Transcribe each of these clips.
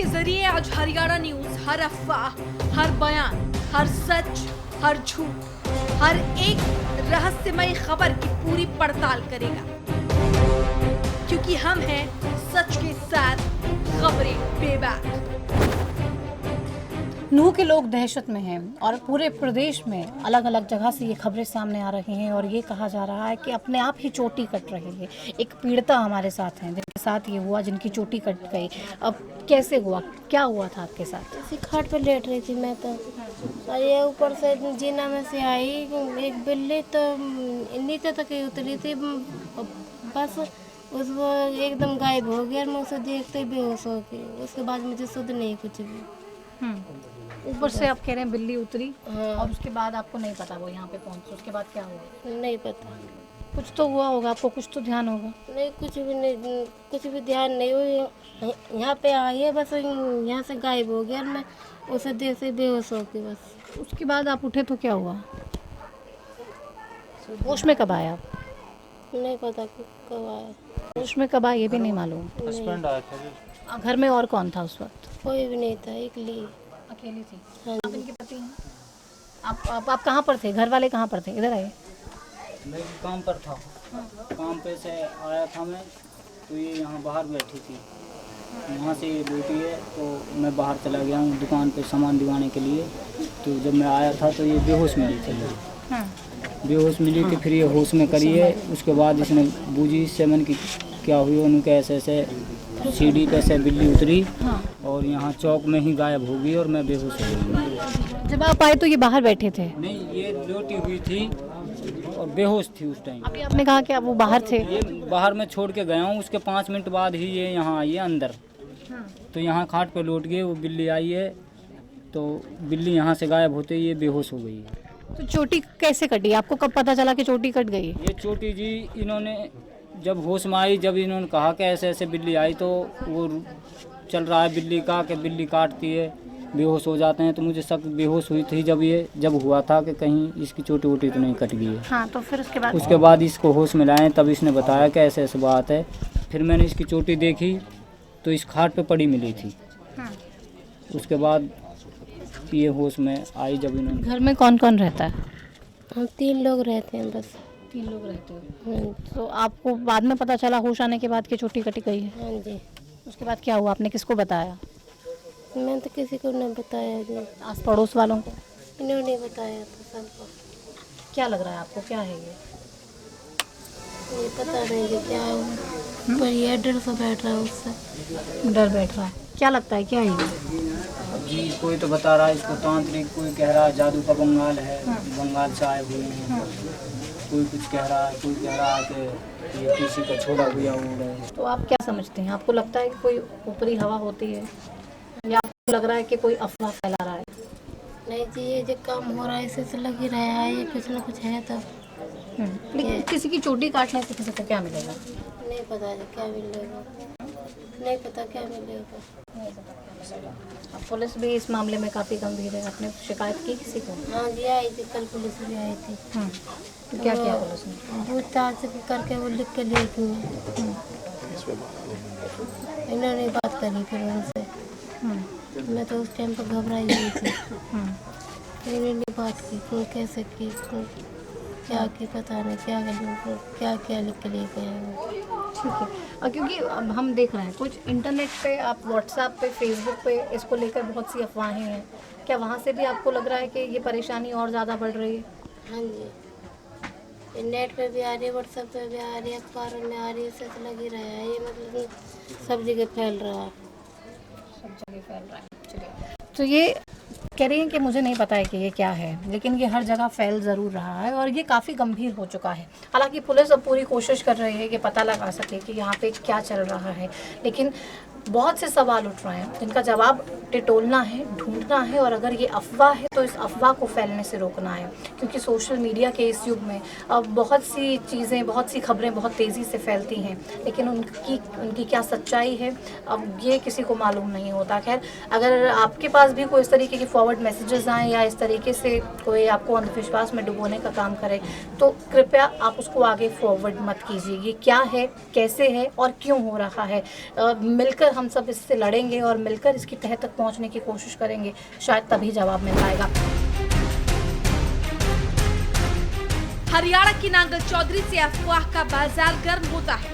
के जरिए आज हरियाणा न्यूज हर अफवाह, हर बयान, हर सच, हर झूठ, हर एक रहस्यमय खबर की पूरी पड़ताल करेगा, क्योंकि हम हैं सच के साथ, खबरें बेबाक। नूह के लोग दहशत में हैं और पूरे प्रदेश में अलग अलग जगह से ये खबरें सामने आ रही हैं और ये कहा जा रहा है कि अपने आप ही चोटी कट रही है। एक पीड़िता हमारे साथ हैं जिनके साथ ये हुआ, जिनकी चोटी कट गई। अब कैसे हुआ, क्या हुआ था आपके साथ? ऐसी खाट पे लेट रही थी मैं तो, और ये ऊपर से जीना में से आई एक बिल्ली, तो नीचे तक ही उतरी थी, बस उसको एकदम गायब हो गया और मैं उसे देखते ही बेहोश हो गई। उसके बाद मुझे सुध नहीं कुछ भी। ऊपर से आप कह रहे हैं बिल्ली उतरी, हाँ। और उसके बाद आपको नहीं पता वो यहाँ पे पहुँची, उसके बाद क्या हुआ? नहीं पता, कुछ तो हुआ होगा, आपको कुछ तो ध्यान होगा। नहीं कुछ भी नहीं, कुछ भी ध्यान नहीं हुई। यहाँ पे आई है, बस यहाँ से गायब हो गया और मैं उसे देखते ही बेहोश हो गई बस। उसके बाद आप उठे तो क्या हुआ? होश में कब आया आप? नहीं पता कब आया, होश में कब आया ये भी नहीं मालूम। हस्बैंड आया था। घर में और कौन था उस वक्त? कोई भी नहीं था, अकेली। अकेली थी। हाँ आप इनके पति हैं? आप कहाँ पर थे? घर वाले कहाँ पर थे? इधर आइए। मैं भी काम पर था, काम पे से आया था मैं, तो ये यहाँ बाहर बैठी थी। वहाँ से ये ड्यूटी है, तो मैं बाहर चला गया हूँ दुकान पे सामान दिवाने के लिए। तो जब मैं आया था तो ये बेहोश मिली थी। बेहोश मिली थी, फिर ये होश में करी है। उसके बाद इसने बूझी सेवन की क्या हुई, उनके ऐसे सीढ़ी पे से बिल्ली उतरी और यहाँ चौक में ही गायब हो गई और मैं बेहोश हो गई। जब आप आए तो ये बाहर बैठे थे? नहीं, ये लेटी हुई थी और बेहोश थी उस टाइम। अभी आपने कहा कि आप वो बाहर थे। ये बाहर मैं छोड़ के गया हूँ, उसके 5 मिनट बाद ही ये यहाँ आई है अंदर। तो यहाँ खाट पे लौट गए, वो बिल्ली आई है, तो बिल्ली यहाँ से गायब होते ही ये बेहोश हो गई है। तो चोटी कैसे कटी? आपको कब पता चला कि चोटी कट गई? ये चोटी जी इन्होंने जब होश में आई, जब इन्होंने कहा कि ऐसे ऐसे बिल्ली आई, तो वो चल रहा है बिल्ली का कि बिल्ली काटती है, बेहोश हो जाते हैं। तो मुझे शक बेहोश हुई थी जब हुआ था कि कहीं इसकी चोटी वोटी तो नहीं कट गई है। हाँ, तो फिर उसके बाद इसको होश में लाए, तब इसने बताया कि ऐसे ऐसे बात है। फिर मैंने इसकी चोटी देखी तो इस खाट पे पड़ी मिली थी। उसके बाद ये होश में आई जब इन्होंने। घर में कौन कौन रहता है? हम 3 लोग रहते हैं बस। 3 लोग रहते हो। हाँ तो आपको बाद में पता चला होश आने के बाद कि चोटी कटी गई है? हाँ जी, उसके बाद क्या हुआ? आपने किसको बताया? मैं तो किसी को नहीं बताया जी, आस पड़ोस वालों को? इन्होंने बताया था सबको। क्या लग रहा है आपको, क्या है ये पता नहीं कि क्या हुआ, पर ये डर से बैठ रहा है उससे। डर बैठ रहा है? क्या लगता है क्या है ये? जी कोई तो बता रहा है इसको तांत्रिक, कोई कह रहा है जादू का बंगाल है, बंगाल से आए हुए हैं। कोई कुछ कह रहा है, कोई कह रहा है कि ये किसी का छोड़ा हुआ उड़ है। तो आप क्या समझते हैं? आपको लगता है कि कोई ऊपरी हवा होती है, या आपको लग रहा है कि कोई अफवाह फैला रहा है? नहीं जी, ये जो काम हो रहा है इससे तो लग ही रहा है ये कुछ ना कुछ है। तो लेकिन किसी की चोटी काटने से किसी को क्या मिलेगा? नहीं पता जी क्या मिलेगा, नहीं पता क्या मिलेगा। अब पुलिस भी इस मामले में काफ़ी गंभीर है। आपने शिकायत की किसी को? हाँ जी, आई थी कल, पुलिस भी आई थी। तो क्या किया पुलिस ने? पूछताछ करके वो लिख के लिए थी। इन्होंने बात करी फिर उनसे, मैं तो उस टाइम पर घबराई हुई थी। फिर इन्होंने बात की, क्यों कैसे की, क्या की पता नहीं, क्या क्या लिख के लिए गए हैं। ठीक है। क्योंकि अब हम देख रहे हैं कुछ इंटरनेट पे, आप व्हाट्सएप पे, फेसबुक पे इसको लेकर बहुत सी अफवाहें हैं। क्या वहाँ से भी आपको लग रहा है कि ये परेशानी और ज़्यादा बढ़ रही है? हाँ जी, ये नेट पे भी आ रही है, व्हाट्सएप पे भी आ रही है, अखबारों में आ रही है, इससे तो लग ही रहा है ये, मतलब सब जगह फैल रहा है। सब जगह फैल रहा है। चलिए, तो ये कह रही हैं कि मुझे नहीं पता है कि ये क्या है, लेकिन ये हर जगह फैल ज़रूर रहा है और ये काफ़ी गंभीर हो चुका है। हालांकि पुलिस अब पूरी कोशिश कर रही है कि पता लगा सके कि यहाँ पे क्या चल रहा है, लेकिन बहुत से सवाल उठ रहे हैं जिनका जवाब टिटोलना है, ढूंढना है, और अगर ये अफवाह है तो इस अफवाह को फैलने से रोकना है। क्योंकि सोशल मीडिया के इस युग में अब बहुत सी चीज़ें, बहुत सी खबरें बहुत तेज़ी से फैलती हैं, लेकिन उनकी क्या सच्चाई है अब ये किसी को मालूम नहीं होता। खैर, अगर आपके पास भी कोई इस तरीके की फॉरवर्ड मैसेजेस आएँ या इस तरीके से कोई आपको अंधविश्वास में डुबोने का काम करे, तो कृपया आप उसको आगे फॉरवर्ड मत कीजिए। ये क्या है, कैसे है और क्यों हो रहा है, मिलकर हम सब इससे लड़ेंगे और मिलकर इसकी तह तक पहुंचने की कोशिश करेंगे, शायद तभी जवाब मिल पाएगा। हरियाणा की नांगल चौधरी से अफवाह का बाजार गर्म होता है।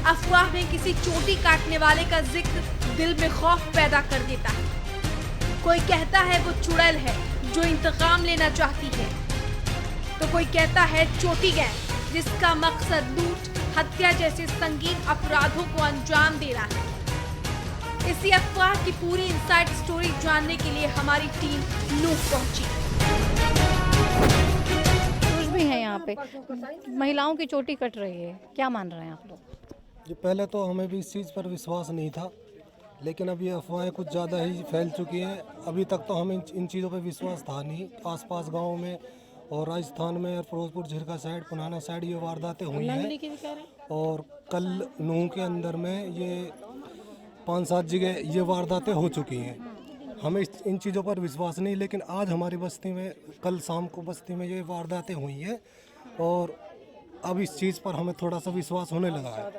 अफवाह में किसी चोटी काटने वाले का जिक्र दिल में खौफ पैदा कर देता है। कोई कहता है वो चुड़ैल है जो इंतकाम लेना चाहती है, तो कोई कहता है चोटी गैंग जिसका मकसद लूट, हत्या जैसे संगीन अपराधों को अंजाम देना है। इसी अफवाह की पूरी इनसाइड स्टोरी जानने के लिए हमारी टीम नूह पहुंची। कुछ भी है यहाँ पे, महिलाओं की चोटी कट रही है, क्या मान रहे हैं आप लोग? जी पहले तो हमें भी इस चीज़ पर विश्वास नहीं था, लेकिन अब ये अफवाहें कुछ ज़्यादा ही फैल चुकी हैं। अभी तक तो हमें इन चीज़ों पर विश्वास था नहीं। आसपास गाँव में और राजस्थान में और फिरोजपुर झिरका साइड, पुराना साइड ये वारदातें हुई हैं। और कल नूह के अंदर में ये 5-7 जगह ये वारदातें हो चुकी हैं। हमें इन चीज़ों पर विश्वास नहीं, लेकिन आज हमारी बस्ती में, कल शाम को बस्ती में ये वारदातें हुई हैं और अब इस चीज़ पर हमें थोड़ा सा विश्वास होने लगा है,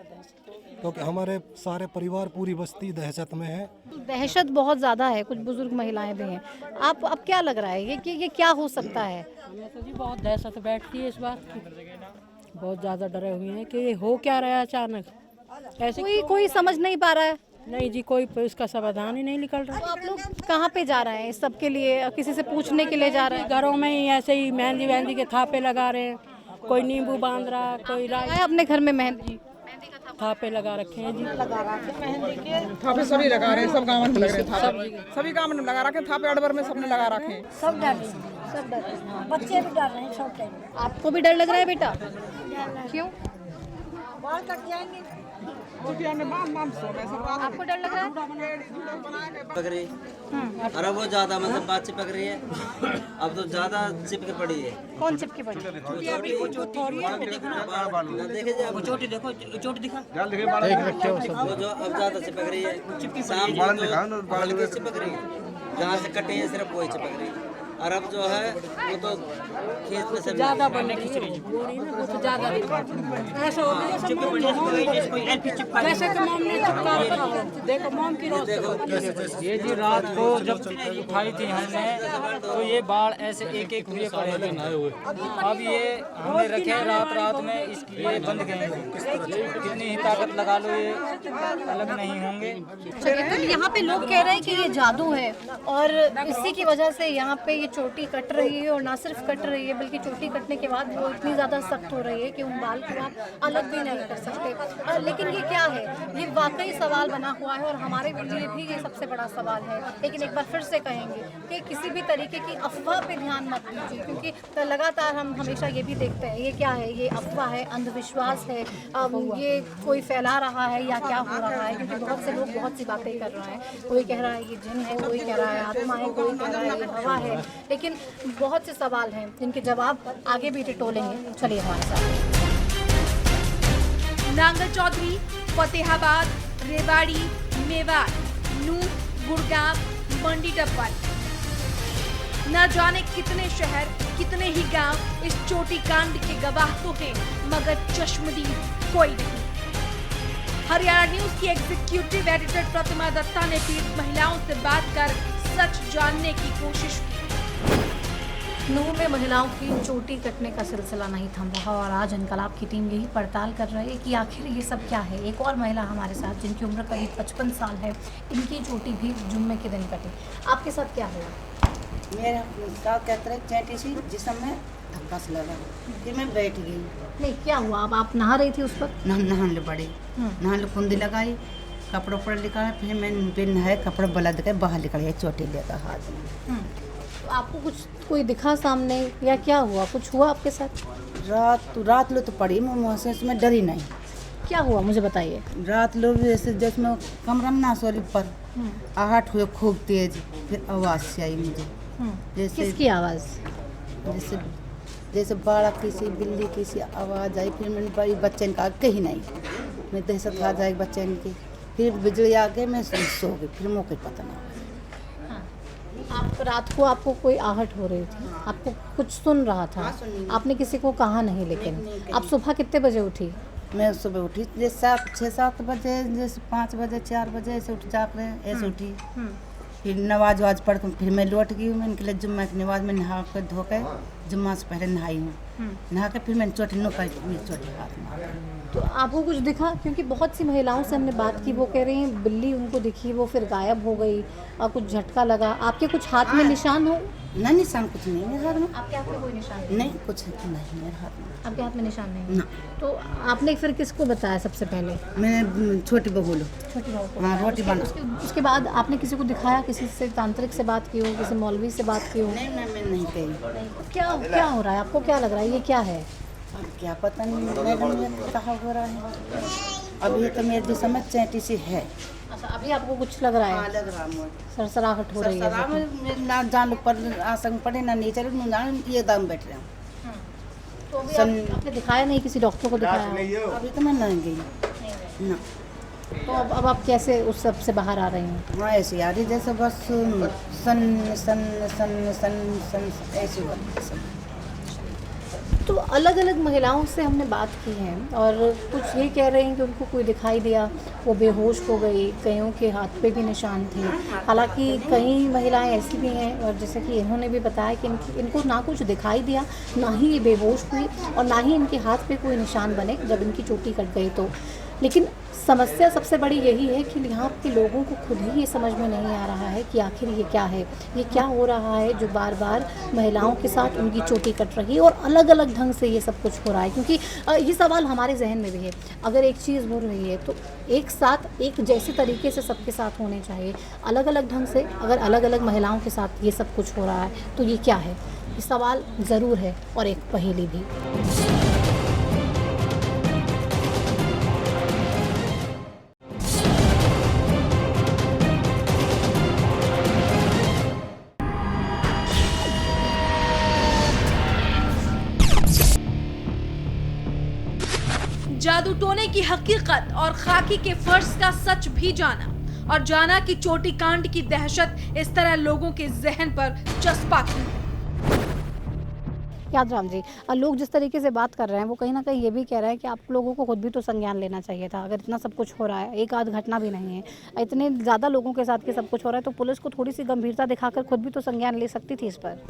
क्योंकि हमारे सारे परिवार, पूरी बस्ती दहशत में है। दहशत बहुत ज़्यादा है, कुछ बुजुर्ग महिलाएं भी हैं। अब क्या लग रहा है ये क्या हो सकता है? हमें तो जी बहुत दहशत बैठती है इस बात की, बहुत ज़्यादा डरे हुए हैं कि ये हो क्या रहा है अचानक ऐसे। कोई समझ नहीं पा रहा है। नहीं जी, कोई इसका समाधान ही नहीं निकल रहा। तो आप लोग कहाँ पे जा रहे हैं इस सब के लिए? किसी से पूछने के लिए जा रहे हैं? घरों में ही ऐसे ही मेहंदी वहंदी के थापे लगा रहे हैं, कोई नींबू बांध रहा, कोई है अपने घर में मेहंदी थापे लगा रखे हैं जी। थापे सभी लगा रहे हैं, सब गाँव में लग रहे हैं थापे, सभी गाँव में लगा रखे हैं थापे, अडबर में सबने लगा रखे हैं। सब डर रहे हैं, सब डर रहे हैं, बच्चे भी डर रहे हैं, सब टाइम। आपको भी डर लग रहा है बेटा? क्यों? बाल कट जाएंगे। आपको डर लग रहा है? पक रही अरे वो ज्यादा मतलब बात चिपक रही है, अब तो ज्यादा चिपके पड़ी है। कौन चिपके पड़ी? देखे जाए वो चोटी, देखो चोटी दिखा, वो जो अब ज्यादा चिपक रही है। शाम को तो हल्की चिपक रही है, जहाँ से कटे हैं सिर्फ वही चिपक रही है। और अब जो है वो तो खेत में से ज़्यादा बनने की चीज़ वो तो ज़्यादा ऐसा हो गया जैसे कि मोम ने चिपका रखा हो। देखो मोम की रोशनी। ये जी रात को जब उठाई थी हमने, तो ये बाढ़ ऐसे एक एक हुए पड़े थे। अब ये हमने रखे रात में, इसकी ये बंद गए। कितनी ही ताकत लगा लो ये अलग नहीं होंगे। तो यहाँ पे लोग कह रहे हैं कि ये जादू है और इसी की वजह से यहाँ पे ये चोटी कट रही है, और ना सिर्फ कट रही है बल्कि चोटी कटने के बाद वो इतनी ज़्यादा सख्त हो रही है कि उन बाल को आप अलग भी नहीं कर सकते। लेकिन ये क्या है? ये वाकई सवाल बना हुआ है और हमारे लिए भी ये सबसे बड़ा सवाल है। लेकिन एक बार फिर से कहेंगे कि किसी भी तरीके की अफवाह पे ध्यान मत दीजिए, क्योंकि लगातार हम हमेशा ये भी देखते हैं ये क्या है, ये अफवाह है, अंधविश्वास है, ये कोई फैला रहा है या क्या हो रहा है। क्योंकि बहुत से लोग बहुत सी बातें कर रहे हैं, कोई कह रहा है ये जिन है, कोई कह रहा है आत्मा है, कोई कह रहा है ये हवा है। लेकिन बहुत से सवाल हैं जिनके जवाब आगे भी टटोलेंगे। चलिए हमारे साथ। नांगल चौधरी, फतेहाबाद, रेवाड़ी, मेवाड़, नूह, गुड़गांव, मंडी डब्बाल, न जाने कितने शहर, कितने ही गांव इस चोटी कांड के गवाह तो हैं, मगर चश्मदीद कोई नहीं। हरियाणा न्यूज की एग्जीक्यूटिव एडिटर प्रतिमा दत्ता ने पीड़ित महिलाओं से बात कर सच जानने की कोशिश की। नूह में महिलाओं की चोटी कटने का सिलसिला नहीं थम रहा और आज इनकलाब की टीम यही पड़ताल कर रही है कि आखिर ये सब क्या है। एक और महिला हमारे साथ जिनकी उम्र करीब 55 साल है, इनकी चोटी भी जुम्मे के दिन कटी। आपके साथ क्या हुआ? मेरा साथ कहते रहे चैटी सी जिसमें धक्का से लगा, फिर मैं बैठ गई। नहीं, क्या हुआ? अब आप नहा रही थी उस पर? नहाने ले पड़े, नहाने कुंदी लगाई, कपड़ों पर निकाला, फिर मैं फिर नहाए कपड़े बलद के बाहर निकल गए चोटी लेकर हाथ में। तो आपको कोई दिखा सामने या क्या हुआ? कुछ हुआ आपके साथ? रात लो तो पड़ी मैं उसमें डरी नहीं। क्या हुआ मुझे बताइए। रात लो जैसे जिसमें कमरा में ना सोली पर आहट हुए खूब तेज, फिर आवाज़ से आई मुझे। जैसे किसकी आवाज़? जैसे बाड़ा किसी बिल्ली किसी आवाज़ आई। फिर मैंने बड़ी बच्चे ने कहा कहीं नहीं, मैं दहशत खा जाएगी बच्चे की। फिर बिजली आ गई, मैं सो गई, फिर मौके पता नहीं। आप रात को आपको कोई आहट हो रही थी, आपको कुछ सुन रहा था, आपने किसी को कहा नहीं, लेकिन आप सुबह कितने बजे उठी? मैं सुबह उठी जैसे 6-7 बजे, जैसे 5 बजे 4 बजे ऐसे उठ जाग रहे ऐसे उठी। फिर नमाज वाज पढ़ कर फिर मैं लौट गई हूँ। मैंने के लिए जुम्मा की नमाज में नहा कर धो कर जुम्मा से पहले नहाई हूँ। नहा कर फिर मैंने चोटी नो कर चोटी हाथ में। तो आपको कुछ दिखा? क्योंकि बहुत सी महिलाओं से हमने बात की, वो कह रही हैं बिल्ली उनको दिखी, वो फिर गायब हो गई और कुछ झटका लगा। आपके कुछ हाथ में निशान हो? नहीं, निशान कुछ नहीं मेरे हाथ में। आपके हाथ में कोई निशान नहीं? नहीं, कुछ नहीं मेरे हाथ में। आपके हाथ में निशान नहीं? ना। तो आपने फिर किसको बताया सबसे पहले? मैंने छोटी बहू लो, छोटी बहू को। हाँ, रोटी बना। उसके बाद आपने किसी को दिखाया, किसी से तांत्रिक से बात की हो, किसी मौलवी से बात की हो? नहीं, मैं नहीं कही। क्या हो रहा है? आपको क्या लग रहा है ये क्या है? अब क्या पता नहीं, मैं कहाँ हो रहा है। अभी तो मेरी समझ चैटी सी है। अच्छा, अभी आपको कुछ लग रहा है? हाँ, लग रहा है। सरसराहट हो रही है? ना जान पर आसन पड़े ना नीचे ये दम बैठ रहे हैं। तो अभी आपने दिखाया नहीं, किसी डॉक्टर को दिखाया? अभी तो मैं नहीं गई ना। तो अब आप कैसे उस सब से बाहर आ रही हैं? हाँ, ऐसी आ रही जैसे बस सन सन सन सन सन ऐसी वाली। तो अलग अलग महिलाओं से हमने बात की है और कुछ ये कह रहे हैं कि उनको कोई दिखाई दिया, वो बेहोश हो गई, कईयों के हाथ पे भी निशान थे। हालांकि कई महिलाएं ऐसी भी हैं, और जैसे कि इन्होंने भी बताया कि इनको ना कुछ दिखाई दिया, ना ही ये बेहोश हुई और ना ही इनके हाथ पे कोई निशान बने जब इनकी चोटी कट गई। तो लेकिन समस्या सबसे बड़ी यही है कि यहाँ के लोगों को खुद ही ये समझ में नहीं आ रहा है कि आखिर ये क्या है, ये क्या हो रहा है जो बार बार महिलाओं के साथ उनकी चोटी कट रही है और अलग अलग ढंग से ये सब कुछ हो रहा है। क्योंकि ये सवाल हमारे जहन में भी है, अगर एक चीज़ हो रही है तो एक साथ एक जैसे तरीके से सबके साथ होने चाहिए। अलग अलग ढंग से अगर अलग अलग महिलाओं के साथ ये सब कुछ हो रहा है तो ये क्या है? ये सवाल ज़रूर है और एक पहेली भी। जादू टोने की हकीकत और खाकी के फर्श का सच भी जाना और जाना कि चोटी कांड की दहशत इस तरह लोगों के जहन पर चस्पा की। यादराम जी, लोग जिस तरीके से बात कर रहे हैं वो कहीं ना कहीं ये भी कह रहे हैं कि आप लोगों को खुद भी तो संज्ञान लेना चाहिए था। अगर इतना सब कुछ हो रहा है, एक आध घटना भी नहीं है, इतने ज़्यादा लोगों के साथ के सब कुछ हो रहा है, तो पुलिस को थोड़ी सी गंभीरता दिखाकर खुद भी तो संज्ञान ले सकती थी इस पर।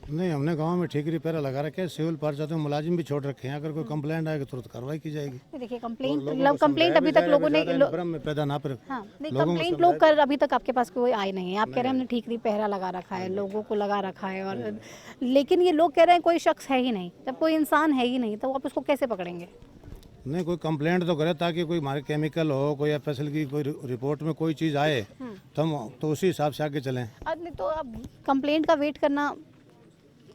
नहीं, हमने गांव में ठीक रिपेयर लगा रखे हैं, सिविल पर्चा तो मुलाजिम भी छोड़ रखे हैं। अगर कोई कंप्लेंट आएगी तुरंत कार्रवाई की जाएगी। देखिए, कंप्लेंट अभी तक लोगों ने भ्रम में पैदा ना पर। हाँ, नहीं, कंप्लेंट लोग कर अभी तक आपके पास कोई आए नहीं है। आप कह रहे हैं हमने ठीक पहरा लगा रखा है, लोगों को लगा रखा है, और लेकिन ये लोग कह रहे हैं कोई शख्स है ही नहीं। जब कोई इंसान है ही नहीं तो आप उसको कैसे पकड़ेंगे? नहीं, कोई कंप्लेंट तो करे ताकि कोई हमारे केमिकल हो, कोई एफएसएल की कोई रिपोर्ट में कोई चीज़ आए तो हम तो उसी हिसाब से आगे चलें। नहीं तो अब कंप्लेंट का वेट करना,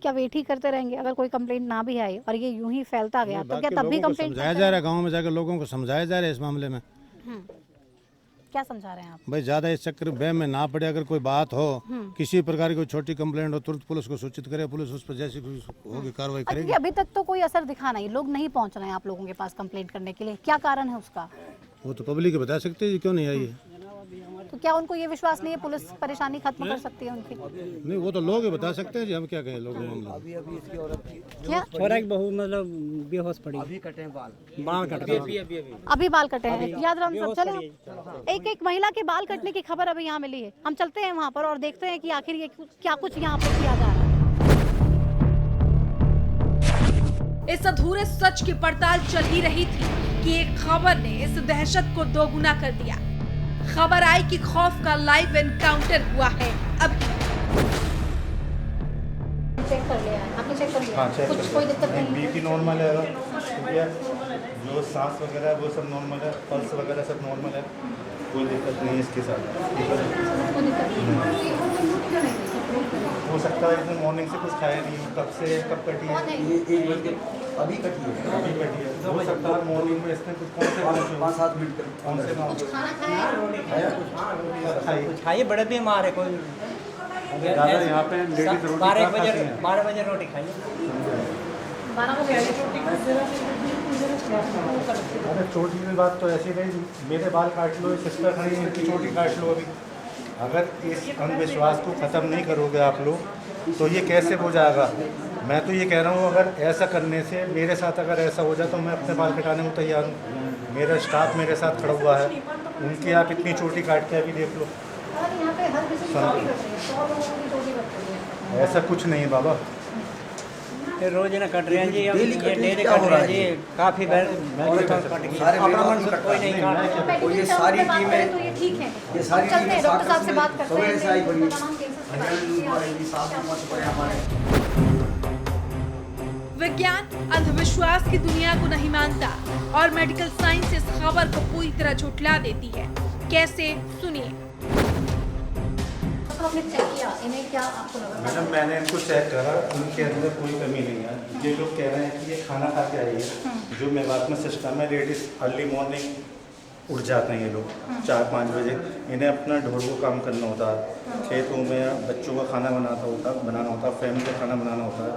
क्या वेट ही करते रहेंगे? अगर कोई कंप्लेंट ना भी आई और ये यूं ही फैलता गया तो क्या तब भी कंप्लेंट समझाया जा रहा है? गाँव में जाकर लोगों को समझाया जा रहा है इस मामले में। क्या समझा रहे हैं आप? भाई ज़्यादा इस चक्कर में में ना पड़े। अगर कोई बात हो, किसी प्रकार की कोई छोटी कंप्लेंट हो, तुरंत पुलिस को सूचित करे, पुलिस उस पर जैसी कोई होगी कार्रवाई करेगी। अभी तक तो कोई असर दिखा नहीं, लोग नहीं पहुंच रहे हैं आप लोगों के पास कंप्लेंट करने के लिए। क्या कारण है उसका? वो तो पब्लिक ही बता सकते हैं क्यों नहीं आई है। तो क्या उनको ये विश्वास नहीं है पुलिस परेशानी खत्म कर सकती है उनकी? नहीं, वो तो लोग ही बता सकते हैं जी, हम क्या कहें लोग। क्या छोरा की बहू मतलब बेहोश पड़ी, अभी कटे बाल कट गए, अभी बाल कटे हैं। यादराम सब चले, एक महिला के बाल कटने की खबर अभी यहाँ मिली है। हम चलते हैं वहाँ पर और देखते हैं कि आखिर ये क्या कुछ यहाँ पर किया जा रहा है। इस अधूरे सच की पड़ताल चल ही रही थी कि एक खबर ने इस दहशत को दोगुना कर दिया। खबर आई कि खौफ का लाइव एनकाउंटर हुआ है। अब चेक कर लिया है आपने? चेक कर लिया? हाँ, चेक कुछ कोई दिक्कत नहीं? बीपी नॉर्मल है, ठीक है, जो सांस वगैरह है वो सब नॉर्मल है, पल्स वगैरह सब नॉर्मल है, कोई दिक्कत नहीं है इसके साथ। हो सकता है इसने मॉर्निंग से कुछ खाया नहीं, कब से कब कटी है? अभी कटी है, अभी कटी है। हो सकता है मॉर्निंग में इसने कुछ कौन से 5-7 मिनट कौन से कुछ खाइए, बड़े बीमार है कोई ज़्यादा यहाँ पे लेडीज रोटी 12 बजे रोटी खाइए। 12 बजे अरे चोटी की बात तो ऐसी नहीं, मेरे बाल काट लो, सिस्टर खड़ी है इनकी चोटी काट लो। अभी अगर इस अंधविश्वास को ख़त्म नहीं करोगे आप लोग तो ये कैसे हो जाएगा। मैं तो ये कह रहा हूँ अगर ऐसा करने से मेरे साथ अगर ऐसा हो जाए तो मैं अपने बाल कटाने में तैयार हूँ। मेरा स्टाफ मेरे साथ खड़ा हुआ है, उनकी आप इतनी चोटी काट के अभी देख लो। ऐसा कुछ नहीं है बाबा, ये रोज ना कट रहे हैं जी, अब ये डेली कट रहे हैं जी, काफ़ी अपना मन से कोई नहीं काट। ये सारी टीमें तो ये ठीक है, ये सारी टीमें डॉक्टर साहब से बात करते हैं। विज्ञान अंधविश्वास की दुनिया को नहीं मानता और मेडिकल साइंस इस खबर को पूरी तरह झुठला देती है। कैसे, सुनिए। आपने चेक किया, इन्हें क्या आपको लगा? मैडम मैंने इनको चेक करा, उनके अंदर कोई कमी नहीं है। ये लोग कह रहे हैं कि ये खाना खा के आई है, जो मेवात में सिस्टम है, लेडीज अर्ली मॉर्निंग उठ जाते हैं ये लोग 4-5 बजे। इन्हें अपना ढोल को काम करना होता है, खेतों में बच्चों का खाना बनाना होता है, फैमिली का खाना बनाना होता है,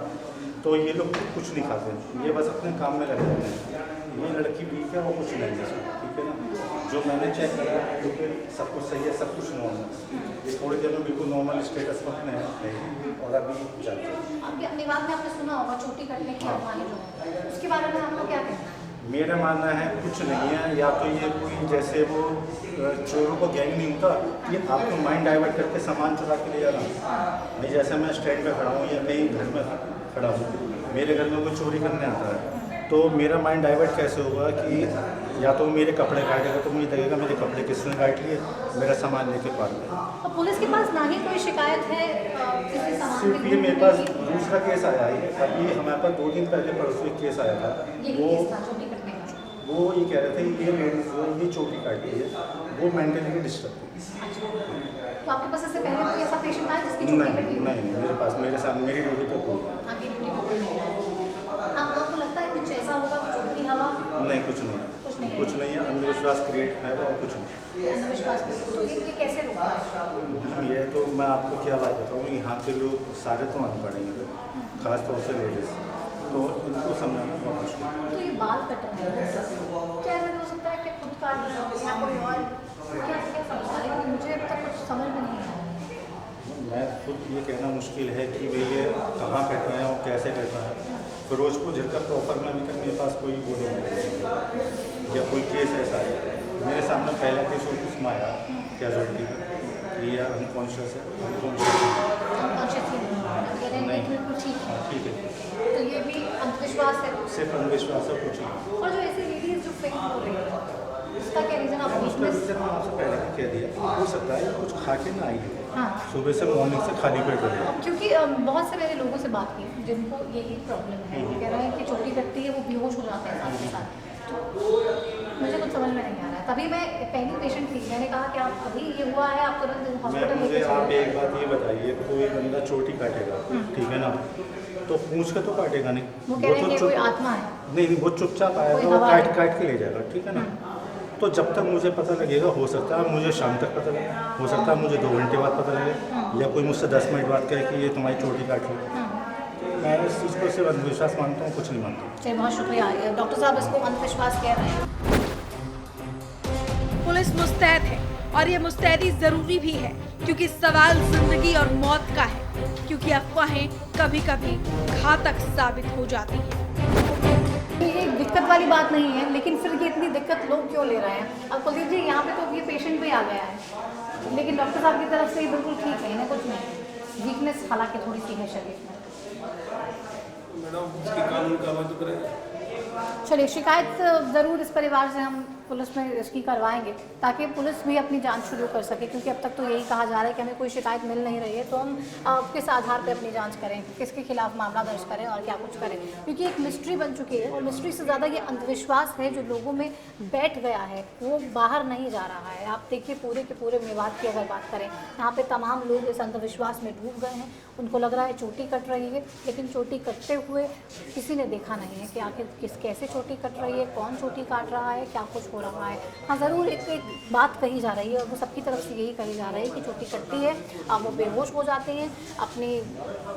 तो ये लोग कुछ नहीं खाते, ये बस अपने काम में लगे रहते हैं। ये लड़की वीक है, वो कुछ नहीं है, ठीक है ना। जो मैंने चेक करा बिल्कुल सब कुछ सही है, सब कुछ नॉर्मल। ये थोड़ी देर में बिल्कुल नॉर्मल स्टेटस पर अपने है और अभी जाते हैं। आपके अपनी बात में आपने सुना होगा चोटी कटने की अफवाहें जो है, उसके बारे में आपका क्या कहना है? मेरा मानना है कुछ नहीं है, या तो ये कोई जैसे वो चोरों को गैंग नहीं होता, ये आपको माइंड डाइवर्ट करके सामान चुरा के ले जा रहा है। मैं जैसे मैं स्टैंड पे खड़ा हूँ या कहीं घर में खड़ा हूँ, मेरे घर में कोई चोरी करने आता है, तो मेरा माइंड डाइवर्ट कैसे होगा कि या तो मेरे कपड़े काटेगा तो मुझे लगेगा मेरे कपड़े किसने काट लिए, मेरा सामान लेके पार गया। तो पुलिस के पास ना ही कोई शिकायत है किसी सामान सिर्फ ये मेरे पास दूसरा केस आया है, अभी हमारे पास 2 दिन पहले परसों एक केस आया था। वो ये कह रहे थे ये लेडीज जो ये चोटी काटती है वो मेंटली डिस्टर्ब थी। तो आपके पास इससे पहले कोई ऐसा पेशेंट आया जिसकी चोटी कटी? नहीं, मेरे पास मेरे साथ मेरी ड्यूटी पे कोई आपको लगता है कुछ ऐसा होगा, चोटी हवा? नहीं, कुछ नहीं है, अंधविश्वास क्रिएट है और कुछ नहीं। अंधविश्वास तो ये कैसे रोका? ये तो मैं आपको क्या बात बताऊँ, यहाँ के लोग सारे तो आने पड़ेंगे, खासतौर से लेडीज, तो इनको समझाना बहुत मुश्किल। तो ये बाल कट रहे हैं, क्या ऐसा हो सकता है कि खुद काट रहे हो या कोई और क्या समझा रहे हैं? मुझे अब तक कुछ समझ में नहीं आया। मैं खुद ये कहना मुश्किल है कि भाई ये कहाँ कट रहे हैं और कैसे कट रहा है। फिरोजपुर जिला प्रॉपर में अभी तक मेरे पास कोई वो नहीं या कोई केस ऐसा है। मेरे सामने पहला केस उसमें आया कैजुअलिटी का, ये अनकॉन्शियस है, ठीक है, तो ये भी अंधविश्वास है, सिर्फ अंधविश्वास है, कुछ नहीं। और जो ऐसी लेडीज जो फेंट हो रही है उसका क्या रीज़न? आप उसका रीज़न मैं आपसे पहले भी कह दिया, हो सकता है कुछ खा के ना आई है, हाँ, सुबह से मॉर्निंग से खाली पेट रही है। क्योंकि बहुत से मेरे लोगों से बात की जिनको यही प्रॉब्लम है, वो कह रहे हैं कि चोटी कटती है, वो बेहोश हो जाते हैं साथ के साथ। तो मुझे कुछ समझ में नहीं आ रहा है। तभी मैं पहली पेशेंट थी, मैंने कहा कि आप अभी ये हुआ है, आप तुरंत हॉस्पिटल मुझे लेके आप चलिए। एक बात ये बताइए, कोई बंदा चोटी काटेगा, ठीक है ना, तो पूछ के तो काटेगा नहीं, वो कह रहे हैं कि तो कोई आत्मा है। नहीं, वो चुपचाप आएगा, वो काट के ले जाएगा, ठीक है ना। तो जब तक मुझे पता लगेगा, हो सकता है मुझे शाम तक पता लगे, हो सकता है मुझे 2 घंटे बाद पता लगे, या कोई मुझसे 10 मिनट बाद कहे कि ये तुम्हारी चोटी काट ली। मैं इस चीज़ को सिर्फ अंधविश्वास मानता हूँ, कुछ नहीं मानता। चलिए, बहुत शुक्रिया। डॉक्टर साहब इसको अंधविश्वास कह रहे हैं। पुलिस मुस्तैद है और ये मुस्तैदी जरूरी भी है, क्योंकि सवाल जिंदगी और मौत का है, क्योंकि अफवाहें कभी कभी घातक साबित हो जाती हैं। ये दिक्कत वाली बात नहीं है, लेकिन फिर ये इतनी दिक्कत लोग क्यों ले रहे हैं? अब कुलदीप जी, यहाँ पे तो ये पेशेंट भी आ गया है, लेकिन डॉक्टर साहब की तरफ से ये बिल्कुल ठीक है, इन्हें कुछ नहीं, वीकनेस हालांकि थोड़ी सी है शरीर में। मैडम इसकी कानून कार्रवाई तो करें। चलिए, शिकायत ज़रूर इस परिवार से हम पुलिस में इसकी करवाएंगे, ताकि पुलिस भी अपनी जांच शुरू कर सके, क्योंकि अब तक तो यही कहा जा रहा है कि हमें कोई शिकायत मिल नहीं रही है, तो हम किस आधार पर अपनी जांच करें, किसके खिलाफ मामला दर्ज करें और क्या कुछ करें, क्योंकि एक मिस्ट्री बन चुकी है, और मिस्ट्री से ज़्यादा ये अंधविश्वास है जो लोगों में बैठ गया है, वो बाहर नहीं जा रहा है। आप देखिए, पूरे के पूरे मेवात की अगर बात करें, यहाँ पर तमाम लोग इस अंधविश्वास में डूब गए हैं। उनको लग रहा है चोटी कट रही है, लेकिन चोटी कटते हुए किसी ने देखा नहीं है कि आखिर कैसे चोटी कट रही है, कौन चोटी काट रहा है, क्या कुछ हो रहा है। हाँ ज़रूर एक बात कही जा रही है और वो सबकी तरफ से यही कही जा रही है कि चोटी कटती है, वो बेहोश हो जाते हैं, अपने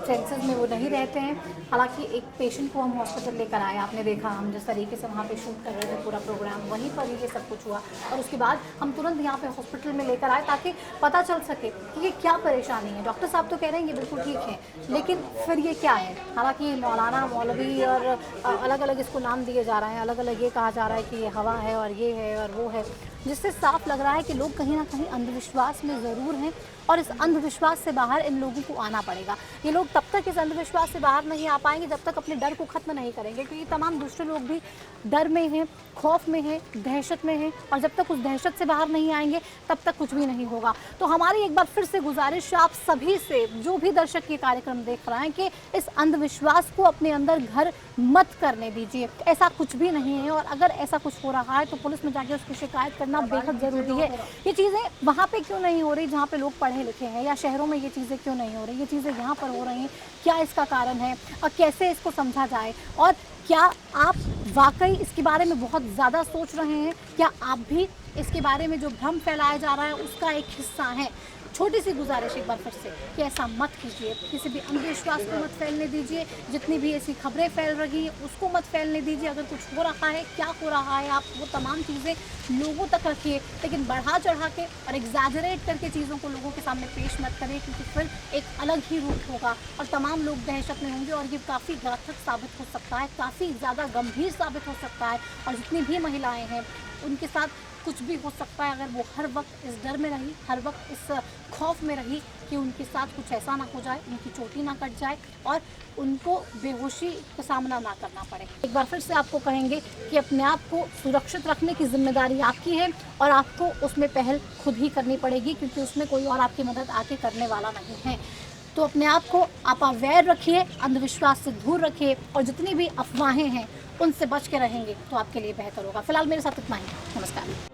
सेंसेस में वो नहीं रहते हैं। हालांकि एक पेशेंट को हम हॉस्पिटल लेकर आए, आपने देखा हम जिस तरीके से वहाँ पे शूट कर रहे थे पूरा प्रोग्राम, वहीं पर ये सब कुछ हुआ और उसके बाद हम तुरंत यहाँ पे हॉस्पिटल में लेकर आए ताकि पता चल सके कि ये क्या परेशानी है। डॉक्टर साहब तो कह रहे हैं ये बिल्कुल ठीक है, लेकिन फिर ये क्या है। हालांकि मौलाना, मौलवी और अलग अलग इसको नाम दिए जा रहे हैं, अलग अलग ये कहा जा रहा है कि ये हवा है और ये है और वो है, जिससे साफ लग रहा है कि लोग कहीं ना कहीं अंधविश्वास में ज़रूर हैं और इस अंधविश्वास से बाहर इन लोगों को आना पड़ेगा। ये लोग तब तक इस अंधविश्वास से बाहर नहीं आ पाएंगे जब तक अपने डर को ख़त्म नहीं करेंगे, क्योंकि तमाम दूसरे लोग भी डर में हैं, खौफ में हैं, दहशत में हैं और जब तक उस दहशत से बाहर नहीं आएंगे तब तक कुछ भी नहीं होगा। तो हमारी एक बार फिर से गुजारिश आप सभी से, जो भी दर्शक ये कार्यक्रम देख रहे हैं, कि इस अंधविश्वास को अपने अंदर घर मत करने दीजिए। ऐसा कुछ भी नहीं है और अगर ऐसा कुछ हो रहा है तो पुलिस में जाके उसकी शिकायत करना बेहद ज़रूरी है। ये चीज़ें वहाँ पे क्यों नहीं हो रही जहाँ पे लोग पढ़े लिखे हैं, या शहरों में ये चीज़ें क्यों नहीं हो रही, ये चीज़ें यहाँ पर हो रही हैं, क्या इसका कारण है और कैसे इसको समझा जाए। और क्या आप वाकई इसके बारे में बहुत ज़्यादा सोच रहे हैं? क्या आप भी इसके बारे में जो भ्रम फैलाया जा रहा है उसका एक हिस्सा हैं? छोटी सी गुजारिश एक बार फिर से कि ऐसा मत कीजिए, किसी भी अंधविश्वास को मत फैलने दीजिए, जितनी भी ऐसी खबरें फैल रही हैं उसको मत फैलने दीजिए। अगर कुछ हो रहा है, क्या हो रहा है, आप वो तमाम चीज़ें लोगों तक रखिए, लेकिन बढ़ा चढ़ा के और एग्जैजरेट करके चीज़ों को लोगों के सामने पेश मत करें, क्योंकि फिर एक अलग ही रूप होगा और तमाम लोग दहशत में होंगे और ये काफ़ी घातक साबित हो सकता है, काफ़ी ज़्यादा गंभीर साबित हो सकता है। और जितनी भी महिलाएँ हैं उनके साथ कुछ भी हो सकता है अगर वो हर वक्त इस डर में रही, हर वक्त इस खौफ में रही कि उनके साथ कुछ ऐसा ना हो जाए, उनकी चोटी ना कट जाए और उनको बेहोशी का सामना ना करना पड़े। एक बार फिर से आपको कहेंगे कि अपने आप को सुरक्षित रखने की जिम्मेदारी आपकी है और आपको उसमें पहल खुद ही करनी पड़ेगी, क्योंकि उसमें कोई और आपकी मदद आके करने वाला नहीं है। तो अपने आप को आप अवेयर रखिए, अंधविश्वास से दूर रखिए और जितनी भी अफवाहें हैं उनसे बच के रहेंगे तो आपके लिए बेहतर होगा। फिलहाल मेरे साथ इतना ही। नमस्कार।